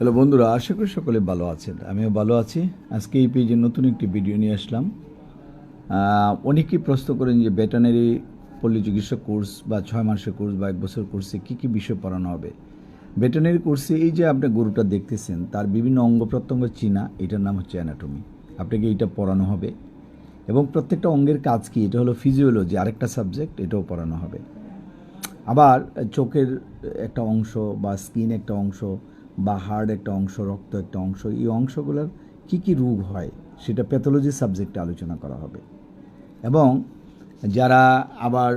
Hello বন্ধুরা, আশা করি সকলে ভালো আছেন। আমিও ভালো আছি। আজকে এই পেজে নতুন একটি ভিডিও নিয়ে আসলাম। অনেকেই প্রশ্ন করেন যে ভেটেরিনারি পল্লী চিকিৎসা কোর্স বা 6 মাসের কোর্স বা 1 বছর কোর্সে কী কী বিষয় পড়ানো হবে। ভেটেরিনারি কোর্সে এই যে আপনি গরুটা দেখতেছেন তার বিভিন্ন অঙ্গ প্রত্যঙ্গ চিনা, এটার নাম হচ্ছে অ্যানাটমি। আপনাকে এইটা পড়ানো হবে এবং প্রত্যেকটা অঙ্গের কাজ কী, এটা হলো ফিজিওলজি, আরেকটা সাবজেক্ট, এটাও পড়ানো হবে। আবার চোখের একটা অংশ বা স্কিন একটা অংশ বা হার্ট একটা অংশ, রক্ত একটা অংশ, এই অংশগুলোর কী কী রোগ হয় সেটা প্যাথোলজি সাবজেক্টে আলোচনা করা হবে। এবং যারা আবার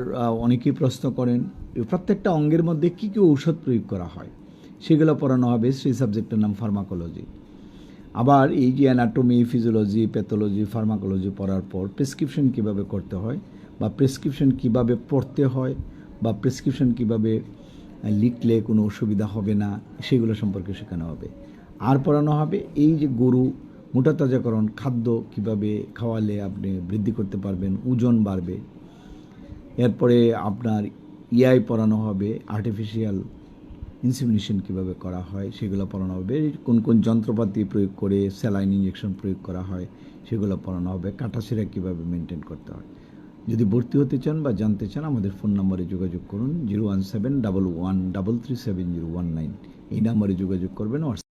অনেকেই প্রশ্ন করেন প্রত্যেকটা অঙ্গের মধ্যে কী কী ঔষধ প্রয়োগ করা হয় সেগুলো পড়ানো হবে, সেই সাবজেক্টের নাম ফার্মাকোলজি। আবার এই যে অ্যানাটমি, ফিজিওলজি, প্যাথোলজি, ফার্মাকোলজি পড়ার পর প্রেসক্রিপশন কীভাবে করতে হয় বা প্রেসক্রিপশন কীভাবে পড়তে হয় বা প্রেসক্রিপশন কীভাবে লিখলে কোনো অসুবিধা হবে না সেগুলো সম্পর্কে শেখানো হবে। আর পড়ানো হবে এই যে গরু মোটা তাজাকরণ খাদ্য কীভাবে খাওয়ালে আপনি বৃদ্ধি করতে পারবেন, ওজন বাড়বে। এরপরে আপনার ইআই পড়ানো হবে, আর্টিফিশিয়াল ইনসেমিনেশন কীভাবে করা হয় সেগুলো পড়ানো হবে। কোন কোন যন্ত্রপাতি প্রয়োগ করে স্যালাইন ইঞ্জেকশন প্রয়োগ করা হয় সেগুলো পড়ানো হবে। কাটাছেঁড়া কীভাবে মেনটেন করতে হয়। যদি ভর্তি হতে চান বা জানতে চান আমাদের ফোন নম্বরে যোগাযোগ করুন 01711337019। এই নম্বরে যোগাযোগ করবেন।